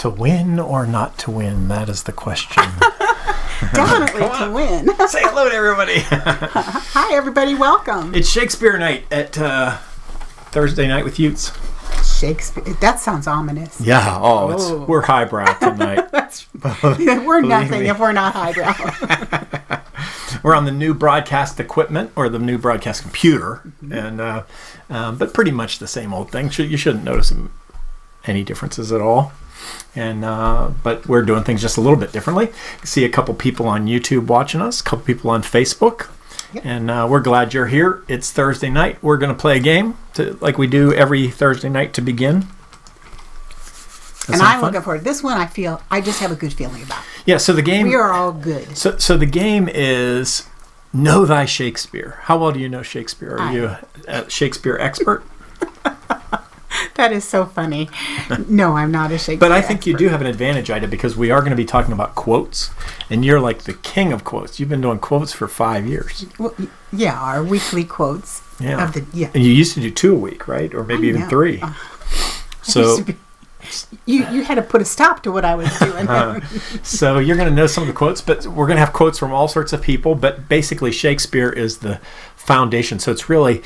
To win or not to win? That is the question. Definitely to win. Say hello to everybody. Hi, everybody. Welcome. It's Shakespeare night at Thursday night with YOOTS. Shakespeare. That sounds ominous. Yeah. We're highbrow tonight. We're nothing if we're not highbrow. We're on the new broadcast equipment or the new broadcast computer, and but pretty much the same old thing. You shouldn't notice any differences at all. And but we're doing things just a little bit differently. You see a couple people on YouTube watching us, a couple people on Facebook. Yep. And we're glad you're here. It's Thursday night. We're going to play a game like we do every Thursday night to begin. And I'm looking forward. This one I just have a good feeling about. Yeah, so the game... We are all good. So the game is Know Thy Shakespeare. How well do you know Shakespeare? Are you a Shakespeare expert? That is so funny. No, I'm not a Shakespeare But I think expert. You do have an advantage, Ida, because we are going to be talking about quotes, and you're like the king of quotes. You've been doing quotes for 5 years. Well, yeah, our weekly quotes. Yeah. And you used to do 2 a week, right? Or maybe even 3. You had to put a stop to what I was doing. So you're going to know some of the quotes, but we're going to have quotes from all sorts of people. But basically, Shakespeare is the foundation. So it's really,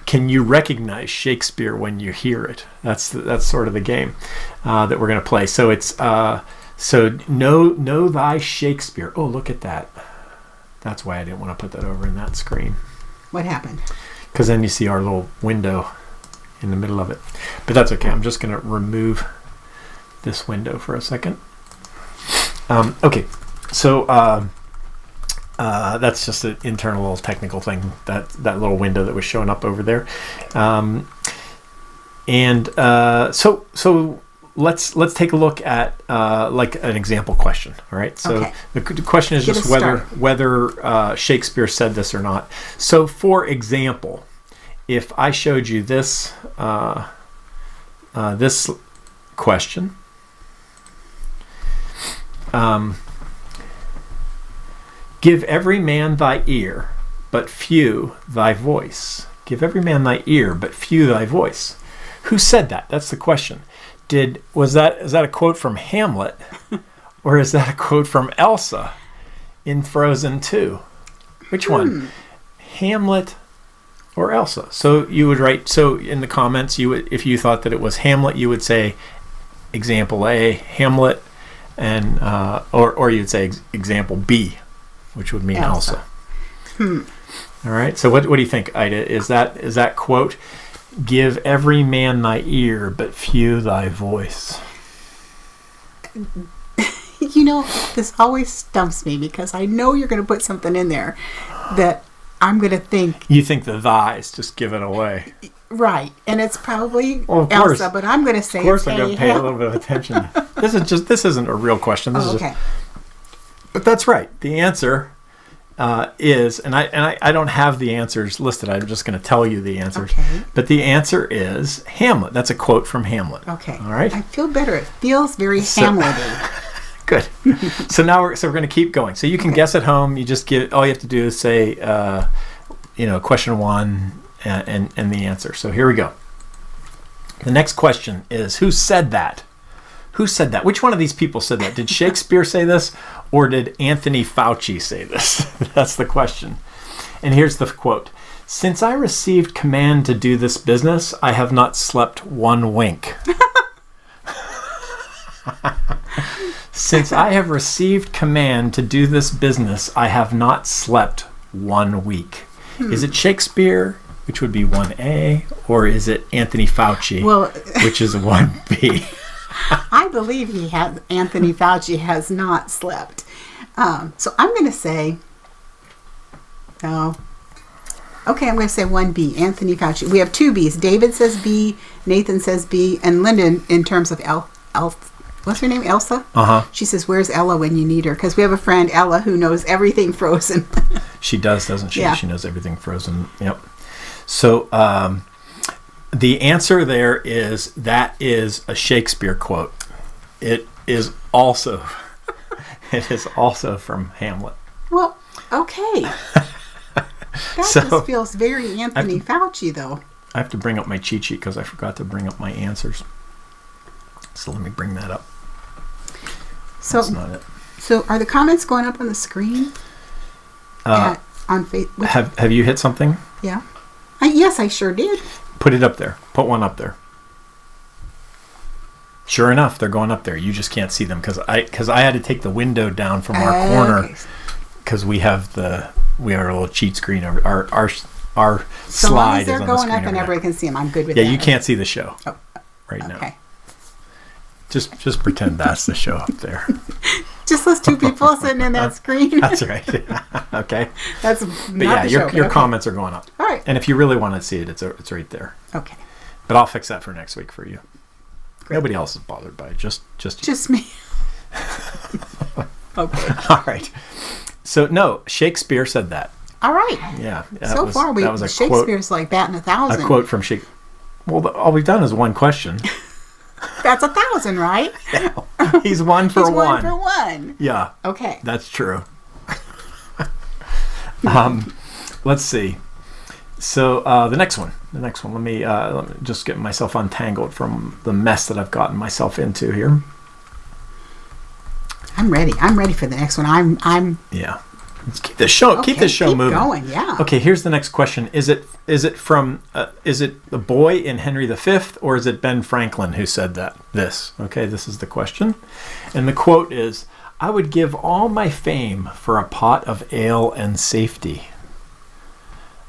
can you recognize Shakespeare when you hear it? That's sort of the game that we're going to play. So it's so know thy Shakespeare. Oh, look at that. That's why I didn't want to put that over in that screen. What happened? Because then you see our little window in the middle of it. But that's okay. I'm just going to remove this window for a second. Okay. So that's just an internal little technical thing, that little window that was showing up over there. So let's take a look at like an example question. All right. So okay. The question is just whether Shakespeare said this or not. So for example, if I showed you this this question, give every man thy ear, but few thy voice. Give every man thy ear, but few thy voice. Who said that? That's the question. Is that a quote from Hamlet, or is that a quote from Elsa in Frozen 2? Which one? Hamlet or Elsa? So you would write. So in the comments, if you thought that it was Hamlet, you would say example A, Hamlet, and or you'd say example B, which would mean Elsa. All right. So what do you think, Ida? Is that quote? Give every man thy ear, but few thy voice. You know, this always stumps me because I know you're going to put something in there that I'm going to think. You think the thys just give it away. Right. And it's probably Elsa, but I'm going to say, of course I'm going to pay a little bit of attention. This isn't a real question. Okay. But that's right. The answer is, and I don't have the answers listed. I'm just going to tell you the answers. Okay. But the answer is Hamlet. That's a quote from Hamlet. Okay. All right. I feel better. It feels very Hamlet-y. Good. So now we're going to keep going. So you can guess at home. You just all you have to do is say, question 1 and the answer. So here we go. The next question is, who said that? Who said that? Which one of these people said that? Did Shakespeare say this, or did Anthony Fauci say this? That's the question. And here's the quote. Since I received command to do this business, I have not slept one wink. Since I have received command to do this business, I have not slept 1 week. Is it Shakespeare, which would be 1A, or is it Anthony Fauci, which is 1B? I believe Anthony Fauci has not slept. So I'm going to say, I'm going to say 1B, Anthony Fauci. We have 2 B's. David says B, Nathan says B, and Lyndon, in terms of what's her name? Elsa? Uh-huh. She says, where's Ella when you need her? Because we have a friend, Ella, who knows everything Frozen. She does, doesn't she? Yeah. She knows everything Frozen. Yep. So the answer there is that is a Shakespeare quote. It is also from Hamlet. Well, okay. That just feels very Anthony Fauci, though. I have to bring up my cheat sheet because I forgot to bring up my answers. So let me bring that up. So, that's not it. So are the comments going up on the screen? On Facebook? Have you hit something? Yeah. Yes, I sure did. Put it up there. Put one up there. Sure enough, they're going up there. You just can't see them because I had to take the window down from our corner because we have a little cheat screen. Our so slide long as is they're on going the up screen and everybody can see them, I'm good with that. that. Yeah, you can't see the show right Okay. now. Just pretend that's the show up there. Just those two people sitting in that screen. That's right. Okay. That's But not yeah, the show. your comments are going up. All right. And if you really want to see it, it's right there. Okay. But I'll fix that for next week for you. Great. Nobody else is bothered by it. Just you. Just me. Okay. All right. So no, Shakespeare said that. All right. Yeah. So far, Shakespeare's like batting 1,000. A quote from Shakespeare. Well, all we've done is one question. That's 1,000, right? Yeah. He's one for He's one. 1 for 1. Yeah. Okay. That's true. Let's see. So the next one. Let me just get myself untangled from the mess that I've gotten myself into here. I'm ready. I'm ready for the next one. I'm. Yeah. Let's keep this show. Okay, keep this show keep moving. Going. Yeah. Okay. Here's the next question. Is it from is it the boy in Henry V or is it Ben Franklin who said that? Okay. This is the question, and the quote is, "I would give all my fame for a pot of ale and safety."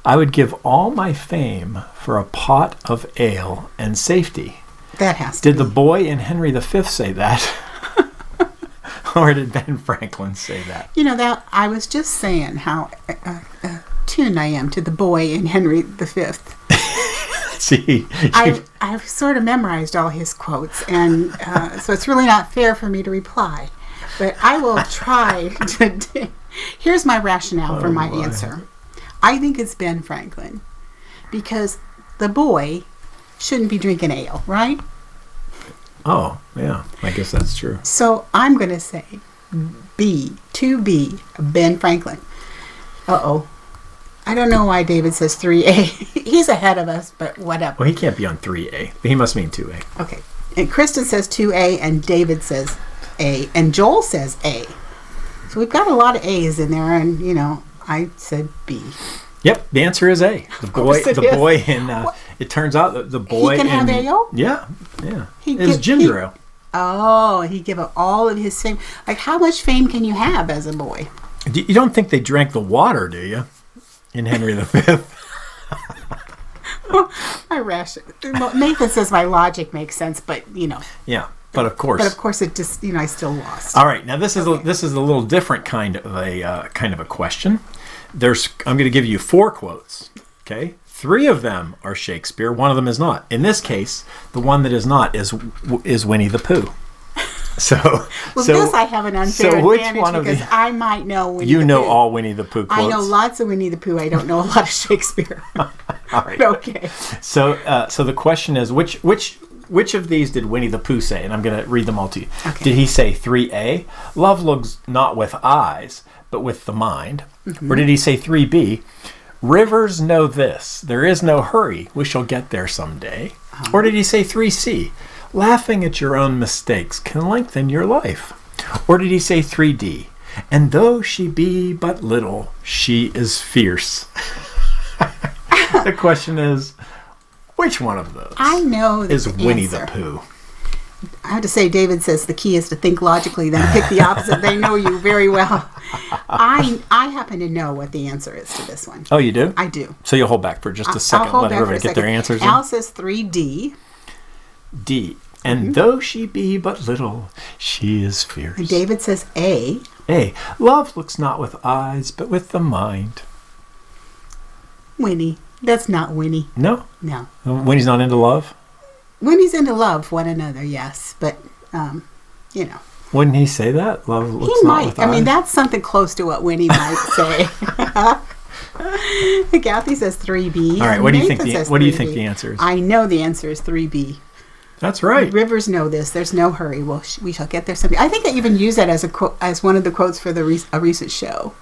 I would give all my fame for a pot of ale and safety. That has to Did be. the boy in Henry V say that? Or did Ben Franklin say that? You know, that I was just saying how tuned I am to the boy in Henry V. See, I've sort of memorized all his quotes, and so it's really not fair for me to reply. But I will try to. Here's my rationale for my answer. I think it's Ben Franklin, because the boy shouldn't be drinking ale, right? Oh, yeah. I guess that's true. So I'm going to say B, 2B, Ben Franklin. Uh-oh. I don't know why David says 3A. He's ahead of us, but whatever. Well, he can't be on 3A. He must mean 2A. Okay. And Kristen says 2A, and David says A, and Joel says A. So we've got a lot of A's in there, and, you know, I said B. Yep, the answer is A. The boy in it turns out that the boy he can have in ale? Yeah. It's ginger ale. Oh, he gave up all of his fame. Like, how much fame can you have as a boy? You don't think they drank the water, do you? In Henry V. Nathan says my logic makes sense, but you know. Yeah, but of course. It just, you know, I still lost. All right, now this is a little different kind of a question. I'm going to give you 4 quotes. Okay, 3 of them are Shakespeare. 1 of them is not. In this case, the one that is not is Winnie the Pooh. This I have an unfair advantage because I might know Winnie the Pooh. You know all Winnie the Pooh quotes. I know lots of Winnie the Pooh. I don't know a lot of Shakespeare. All right. Okay. So the question is, which of these did Winnie the Pooh say? And I'm going to read them all to you. Okay. Did he say 3A, love looks not with eyes, but with the mind? Mm-hmm. Or did he say 3B, rivers know this, there is no hurry, we shall get there someday? Uh-huh. Or did he say 3C, laughing at your own mistakes can lengthen your life? Or did he say 3D, and though she be but little, she is fierce? The question is, which one of those I know is Winnie answer. the Pooh? I have to say, David says the key is to think logically, then pick the opposite. They know you very well. I happen to know what the answer is to this one. Oh, you do? I do. So you'll hold back for just a second, let everybody get their answers in? Al says 3D. D. And though she be but little, she is fierce. And David says A. A. Love looks not with eyes, but with the mind. Winnie. That's not Winnie. No? No. Winnie's not into love? Winnie's into love one another, yes. But, you know. Wouldn't he say that? Love looks he not might. with eyes? I mean, that's something close to what Winnie might say. Kathy says 3B. All right, what do you think the answer is? I know the answer is 3B. That's right. Rivers know this. There's no hurry. Well, we shall get there someday. I think I even used that as as one of the quotes for a recent show.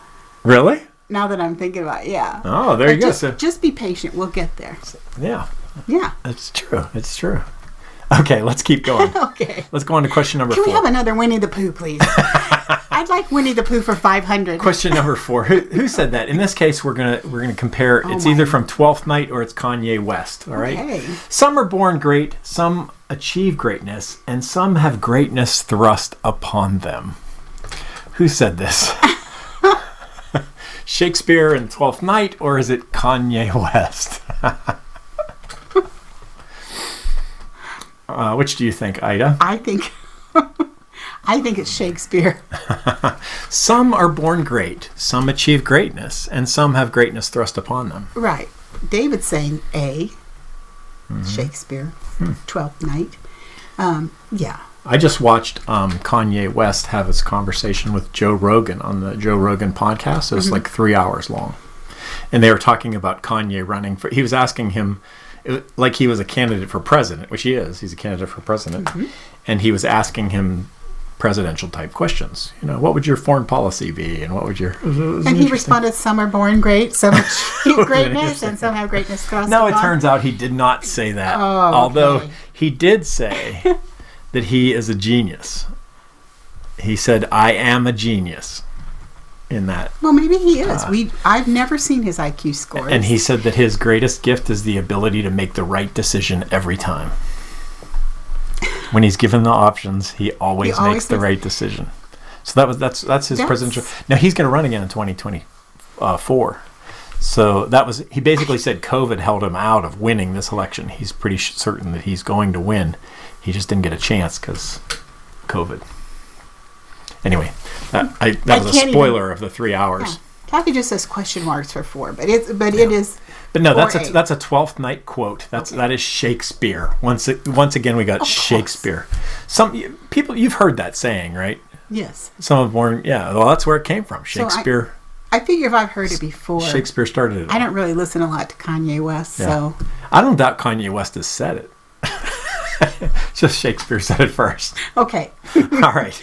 Really? Now that I'm thinking about it, yeah. Oh, there you go. Just be patient. We'll get there. Yeah. Yeah. It's true. It's true. Okay, let's keep going. Okay. Let's go on to question number Can 4. we have another Winnie the Pooh, please? I'd like Winnie the Pooh for 500. Question number 4. Who said that? In this case, we're gonna compare. It's either from Twelfth Night or it's Kanye West. All right. Okay. Some are born great, some achieve greatness, and some have greatness thrust upon them. Who said this? Shakespeare in Twelfth Night, or is it Kanye West? Which do you think, Ida? I think it's Shakespeare. Some are born great, some achieve greatness, and some have greatness thrust upon them. Right. David's saying A, Shakespeare, Twelfth Night. Yeah. I just watched Kanye West have his conversation with Joe Rogan on the Joe Rogan podcast. It was like 3 hours long. And they were talking about Kanye running for... He was asking him, like he was a candidate for president, which he is. He's a candidate for president. And he was asking him presidential type questions. You know, what would your foreign policy be? And what would your... And he responded, some are born great, some achieve greatness, and some have greatness thrust No, it upon. turns out he did not say that. Oh, okay. Although he did say that he is a genius. He said, I am a genius in that. Well, maybe he is. I've never seen his IQ scores. And he said that his greatest gift is the ability to make the right decision every time. When he's given the options, he always makes the right decision. So that's his presidential. Now he's going to run again in 2024. So he basically said COVID held him out of winning this election. He's pretty certain that he's going to win. He just didn't get a chance because COVID. Anyway, that was a spoiler of the 3 hours. Yeah. Kathy just says question marks for 4, but it is. But no, that's a Twelfth Night quote. That is Shakespeare. Once again, we got Shakespeare. Some people, you've heard that saying, right? Yes. Some of born, yeah. Well, that's where it came from. Shakespeare. So I figure if I've heard it before. Shakespeare started it. I don't really listen a lot to Kanye West, so. I don't doubt Kanye West has said it. Just Shakespeare said it first. Okay. All right.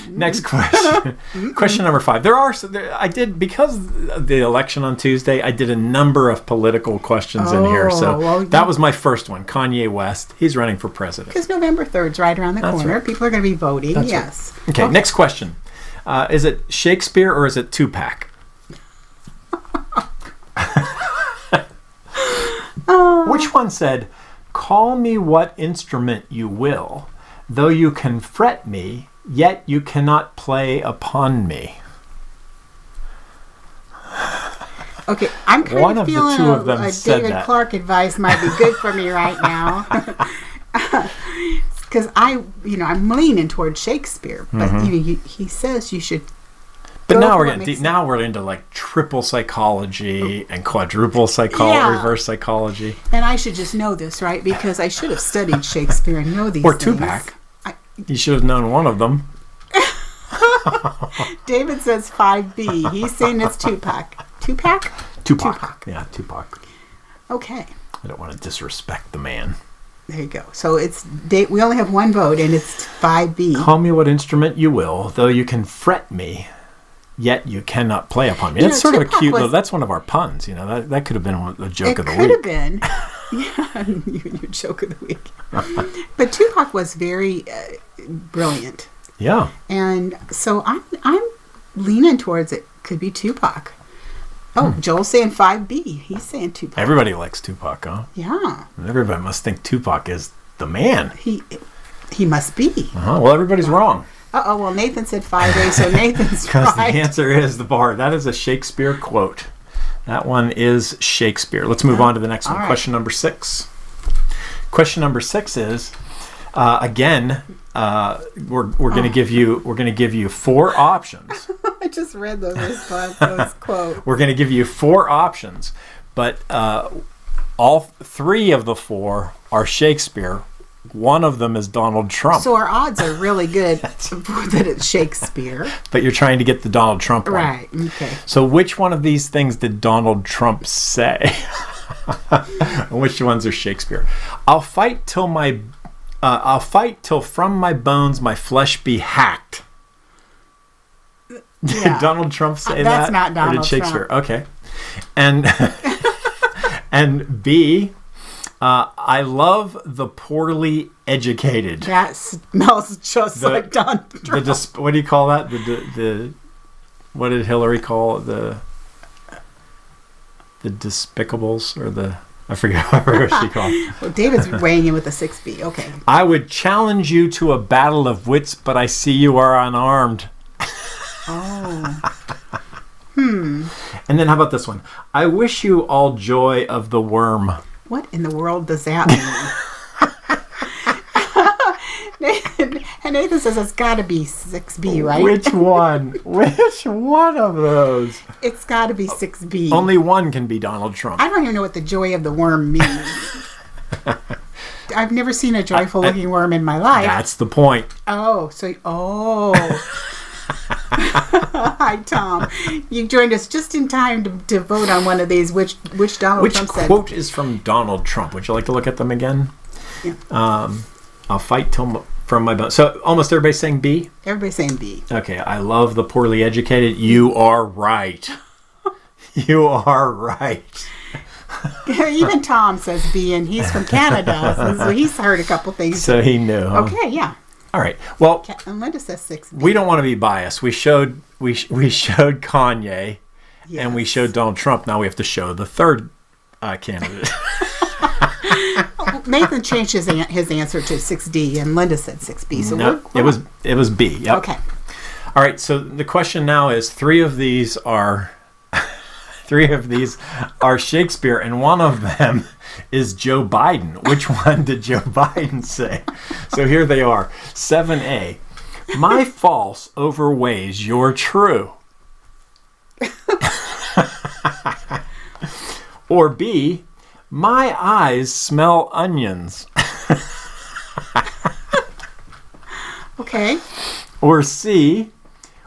Next question. Question number 5. I did, because of the election on Tuesday, I did a number of political questions in here. So that was my first one. Kanye West. He's running for president. Because November 3rd's right around the corner. Right. People are going to be voting. That's yes. Right. Okay, next question. Is it Shakespeare or is it Tupac? Which one said, call me what instrument you will, though you can fret me, yet you cannot play upon me? Okay, I'm kind One of of the feeling two of them said David that. Clark advice might be good for me right now. Because I'm leaning towards Shakespeare, but he says you should. But now we're getting deep. Now we're into like triple psychology and quadruple psychology, reverse psychology. And I should just know this, right? Because I should have studied Shakespeare and know these or things. Tupac. You should have known one of them. David says 5B. He's saying it's Tupac. Tupac? Tupac. Yeah, Tupac. Okay. I don't want to disrespect the man. There you go. So we only have one vote, and it's 5B. Call me what instrument you will, though you can fret me, yet you cannot play upon me. That's sort of a cute little... That's one of our puns. You know, that could have been a joke of the week. It could have been. Yeah, your joke of the week. But Tupac was very brilliant. Yeah. And so I'm leaning towards it could be Tupac. Oh, Joel's saying 5B. He's saying Tupac. Everybody likes Tupac, huh? Yeah. Everybody must think Tupac is the man. He must be. Well, everybody's wrong. Well, Nathan said 5A, so Nathan's Because right. the answer is the bar. That is a Shakespeare quote. That one is Shakespeare. Let's move on to the next one. Right. Question number 6. Question number 6 is, again, we're going to give you 4 options. I just read those quotes. We're going to give you 4 options, but all 3 of the 4 are Shakespeare. One of them is Donald Trump. So our odds are really good that it's Shakespeare. But you're trying to get the Donald Trump one. Right, okay. So which one of these things did Donald Trump say? And which ones are Shakespeare? I'll fight till from my bones my flesh be hacked. Yeah. Did Donald Trump say That's that? not Donald or did Shakespeare? Trump. Okay. And and B, I love the poorly educated. That smells just like Donald Trump. What do you call that? What did Hillary call it? The despicables or the... I forget what she called it. Well, David's weighing in with a 6B. Okay. I would challenge you to a battle of wits, but I see you are unarmed. Oh. And then how about this one? I wish you all joy of the worm. What in the world does that mean? And Nathan says it's got to be 6B, right? Which one? Which one of those? It's got to be 6B. Only one can be Donald Trump. I don't even know what the joy of the worm means. I've never seen a joyful-looking worm in my life. That's the point. Oh. Hi, Tom. You joined us just in time to vote on one of these, which Donald Trump said. Which quote is from Donald Trump? Would you like to look at them again? Yeah. I'll fight till from my bone. So almost everybody's saying B? Everybody's saying B. Okay. I love the poorly educated. You are right. You are right. Even Tom says B, and he's from Canada, so he's heard a couple things. So he knew. Huh? Okay, yeah. All right. Well, And Linda says 6B. we don't want to be biased. We showed Kanye, Yes. and we showed Donald Trump. Now we have to show the third candidate. Nathan changed his answer to 6D, and Linda said 6B. So No, it was B. Yep. Okay. All right. So the question now is: three of these are Shakespeare, and one of them is Joe Biden. Which one did Joe Biden say? So here they are. 7A. My false overweighs your true. Or B. My eyes smell onions. Okay. Or C.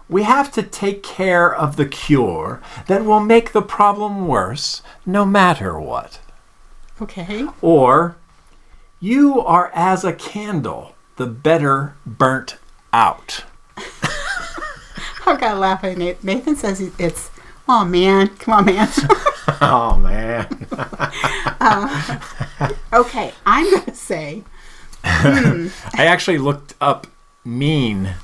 We have to take care of the cure that will make the problem worse no matter what. Okay. Or you are as a candle, the better burnt out. I've got to laugh at Nathan says it's, oh man, come on, man. Oh, man. Okay, I'm going to say. I actually looked up mean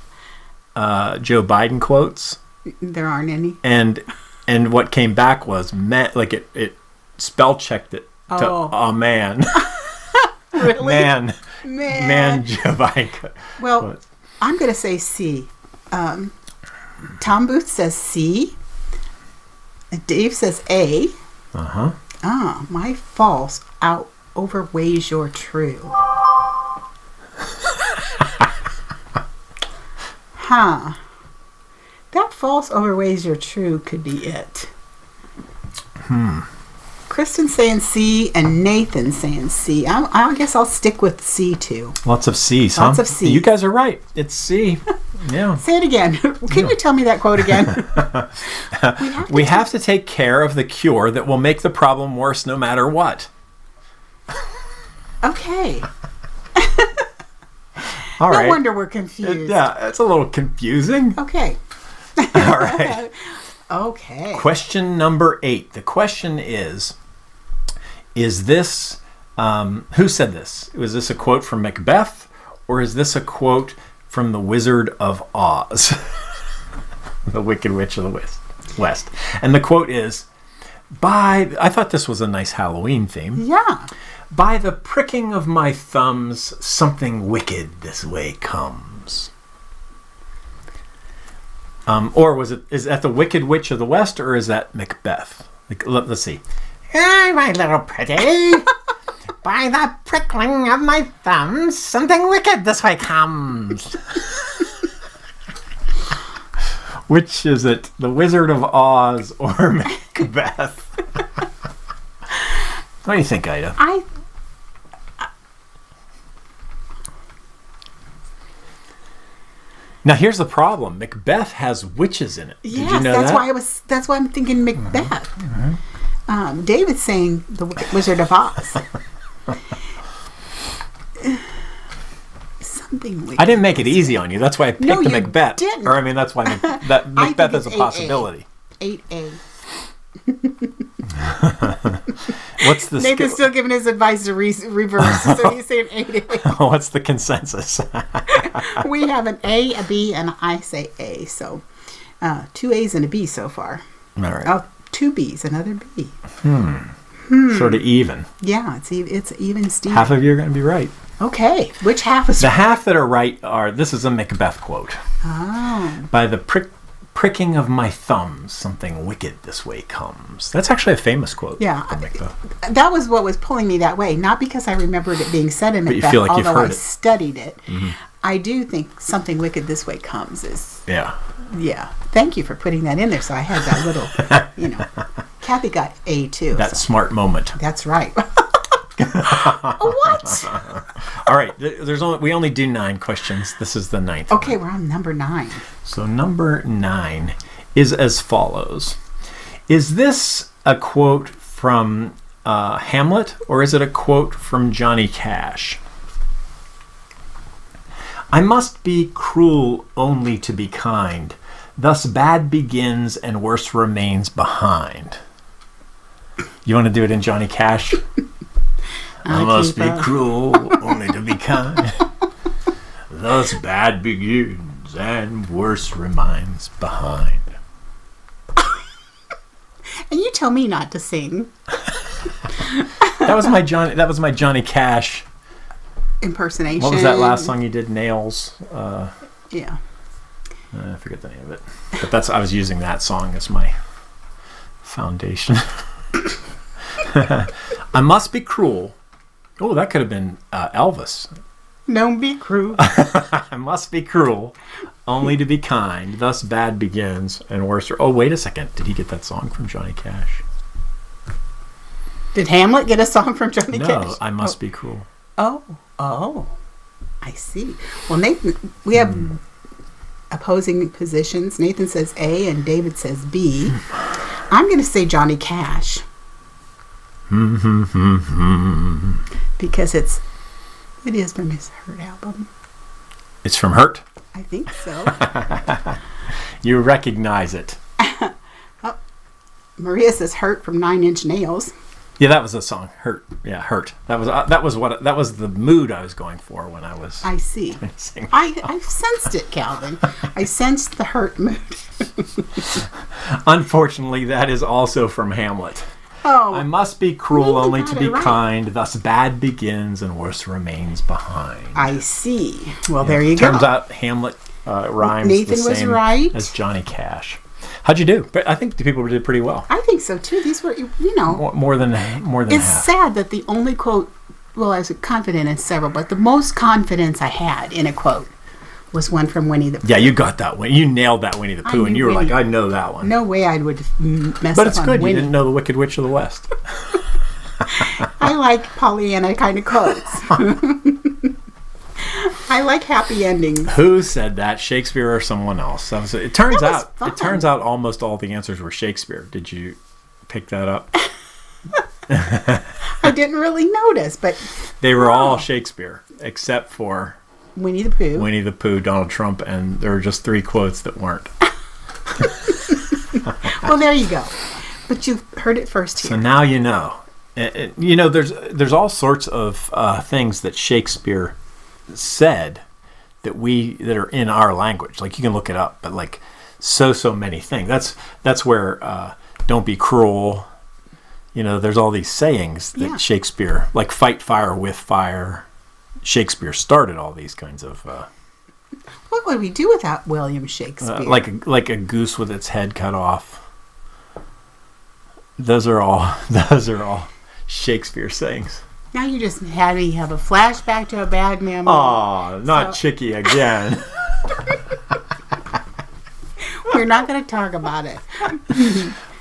Joe Biden quotes. There aren't any. And what came back was, like it spell checked it to, oh man. Really? Man, Joe Biden. Well, quotes. I'm going to say C. Tom Booth says C. Dave says A. Uh-huh. My false outweighs your true. Huh. That false overweighs your true could be it. Kristen's saying C and Nathan saying C. I guess I'll stick with C too. Lots of C's, huh? Lots of C's. You guys are right. It's C. Yeah. Say it again. Can you tell me that quote again? We have to take care of the cure that will make the problem worse no matter what. Okay. All right. No wonder we're confused. Yeah, it's a little confusing. Okay. All right. Okay. Question number 8. The question is this, who said this? Was this a quote from Macbeth, or is this a quote from the Wizard of Oz? The Wicked Witch of the West. And the quote is, I thought this was a nice Halloween theme. Yeah. By the pricking of my thumbs, something wicked this way comes. Or is that the Wicked Witch of the West, or is that Macbeth? Let's see. Hey, my little pretty. By the prickling of my thumbs, something wicked this way comes. Which is it? The Wizard of Oz or Macbeth? What do you think, Ida? Now here's the problem. Macbeth has witches in it. Did you know that? That's why I'm thinking Macbeth. David's saying the Wizard of Oz. Something wicked. I didn't make it easy on you. That's why I picked the Macbeth. Didn't. Or that's why that Macbeth is a possibility. 8A. What's the Nathan's still giving his advice to reverse, so he's saying A to A. What's the consensus? We have an A, a B, and I say A. So 2 A's and a B so far. All right. Oh, 2 B's, another B. Sort of even. Yeah, it's even Steve. Half of you are going to be right. Okay, which half is The half that are right are, this is a Macbeth quote. Oh. By the pricking of my thumbs, something wicked this way comes. That's actually a famous quote. Yeah. From Macbeth. That was what was pulling me that way. Not because I remembered it being said in But you Macbeth, feel like you've although heard I it. studied it. I do think something wicked this way comes is... Yeah. Yeah. Thank you for putting that in there, so I had that little, Kathy got A too. That smart moment. That's right. What? All right. We only do 9 questions. This is the 9th. Okay, we're on number 9. So number 9 is as follows. Is this a quote from Hamlet, or is it a quote from Johnny Cash? I must be cruel only to be kind. Thus bad begins and worse remains behind. You want to do it in Johnny Cash? I must be cruel only to be kind. Thus bad begins and worse remains behind. And you tell me not to sing. That was my Johnny Cash Impersonation. What was that last song you did? Nails. Yeah. I forget the name of it. But I was using that song as my foundation. I must be cruel. Oh, that could have been Elvis. Don't be cruel. I must be cruel, only to be kind. Thus bad begins and worse. Oh, wait a second. Did he get that song from Johnny Cash? Did Hamlet get a song from Johnny Cash? No, I must be cruel. Oh, I see. Well, Nathan, we have opposing positions. Nathan says A and David says B. I'm going to say Johnny Cash. Because it is from his Hurt album. It's from Hurt? I think so. You recognize it. Maria says Hurt from 9 Inch Nails. Yeah, that was the song. Hurt. Yeah, Hurt. That was the mood I was going for when I was. I see. Singing. I sensed it, Calvin. I sensed the Hurt mood. Unfortunately, that is also from Hamlet. Oh. I must be cruel Nathan only got to it be right. kind. Thus bad begins and worse remains behind. I see. Well, there you go. Turns out Hamlet rhymes Nathan the was same right. as Johnny Cash. How'd you do? But I think the people did pretty well. I think so too. These were, More than It's half. sad that the only quote, well, I was confident in several, but the most confidence I had in a quote was one from Winnie the Pooh. Yeah, you got that one. You nailed that Winnie the Pooh, and you were Winnie. like, I know that one. No way I would mess But up it's on good. Winnie. You didn't know the Wicked Witch of the West. I like Pollyanna kind of quotes. I like happy endings. Who said that? Shakespeare or someone else? It turns fun. out almost all the answers were Shakespeare. Did you pick that up? I didn't really notice, but They were all Shakespeare, except for Winnie the Pooh. Winnie the Pooh, Donald Trump, and there were just 3 quotes that weren't. Well, there you go. But you've heard it first here. So now you know. There's all sorts of things that Shakespeare said that are in our language. Like, you can look it up, but like so many things. That's where don't be cruel. There's all these sayings that Shakespeare, like fight fire with fire. Shakespeare started all these kinds of. What would we do without William Shakespeare? Like a goose with its head cut off. Those are all Shakespeare sayings. Now you just had me have a flashback to a bad memory. Aw, not Chicky again. We're not going to talk about it.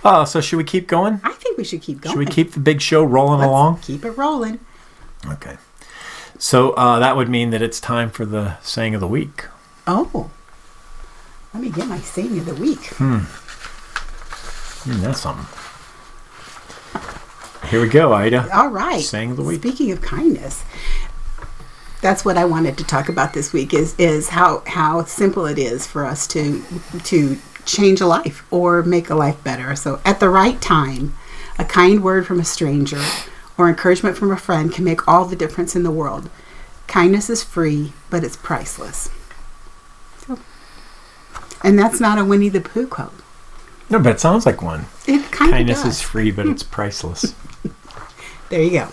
Oh, so should we keep going? I think we should keep going. Should we keep the big show rolling along? Keep it rolling. Okay. So that would mean that it's time for the saying of the week. Oh. Let me get my saying of the week. That's something. Here we go, Ida. All right. Saying of the week. Speaking of kindness, that's what I wanted to talk about this week is how simple it is for us to change a life or make a life better. So at the right time, a kind word from a stranger or encouragement from a friend can make all the difference in the world. Kindness is free, but it's priceless. So, and that's not a Winnie the Pooh quote. No, but it sounds like one. It kind of Kindness does. is free, but it's priceless. There you go.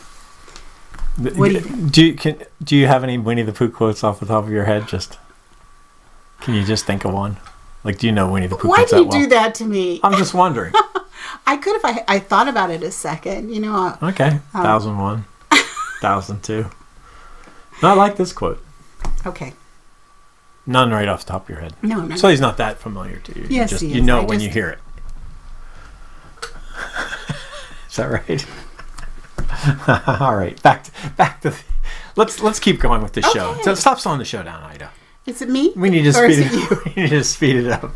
What do you think? Do you have any Winnie the Pooh quotes off the top of your head? Can you just think of one? Like, do you know Winnie the Pooh Why quotes do you that well? do that to me? I'm just wondering. I could if I thought about it a second. Okay, 1001, 1002. No, I like this quote. Okay. None right off the top of your head. No. So he's not that familiar to you. Yes, he is. You know it when you hear it. Is that right? All right, back to. Let's keep going with the show. So stop slowing the show down, Ida. Is it me? We need to speed it up.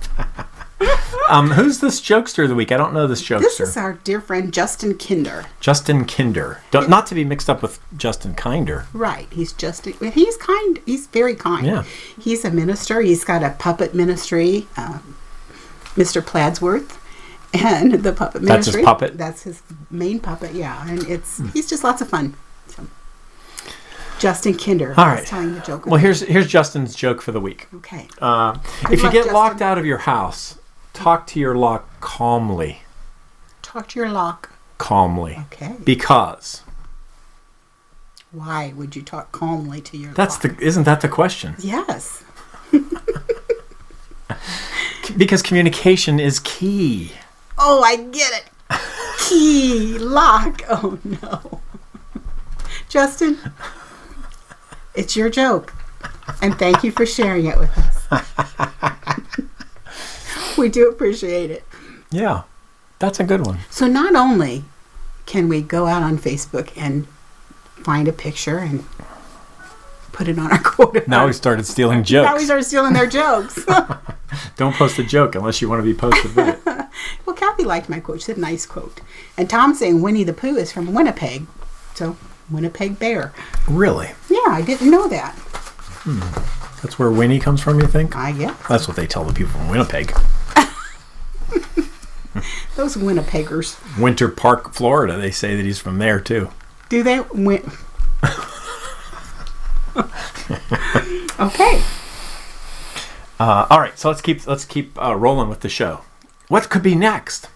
Who's this jokester of the week? I don't know this jokester. This is our dear friend Justin Kinder. Justin Kinder. Not to be mixed up with Justin Kinder. Right. He's kind. He's very kind. Yeah. He's a minister. He's got a puppet ministry, Mr. Pladsworth, and the puppet ministry. That's his puppet? That's his main puppet, yeah. And he's just lots of fun. So, Justin Kinder. All right. Telling the joke. Well, here's Justin's joke for the week. Okay. If you get locked out of your house, talk to your lock calmly. Talk to your lock. Calmly. Okay. Because. Why would you talk calmly to your lock? Isn't that the question? Yes. Because communication is key. Oh, I get it. Key lock. Oh no. Justin, it's your joke. And thank you for sharing it with us. We do appreciate it. Yeah. That's a good one. So not only can we go out on Facebook and find a picture and put it on our quote. Now we started stealing jokes. Now we started stealing their jokes. Don't post a joke unless you want to be posted with it. Well, Kathy liked my quote. She said, nice quote. And Tom's saying Winnie the Pooh is from Winnipeg. So, Winnipeg Bear. Really? Yeah, I didn't know that. That's where Winnie comes from, you think? I guess. That's what they tell the people from Winnipeg. Those Winnipeggers. Winter Park, Florida. They say that he's from there, too. Do they? Okay. All right, so let's keep rolling with the show. What could be next?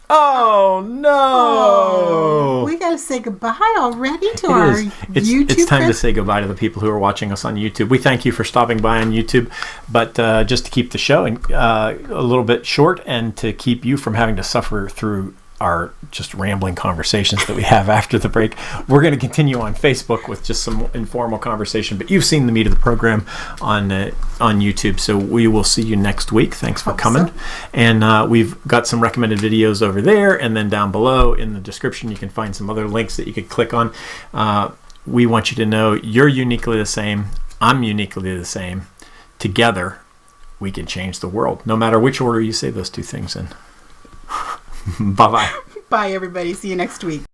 Oh no! We gotta say goodbye already to our YouTube. It's time to say goodbye to the people who are watching us on YouTube. We thank you for stopping by on YouTube, but just to keep the show a little bit short and to keep you from having to suffer through our just rambling conversations that we have after the break, we're going to continue on Facebook with just some informal conversation. But you've seen the meat of the program on YouTube, so we will see you next week. Thanks for coming. So. And we've got some recommended videos over there, and then down below in the description you can find some other links that you could click on. We want you to know you're uniquely the same. I'm uniquely the same. Together, we can change the world, no matter which order you say those two things in. Bye-bye. Bye, everybody. See you next week.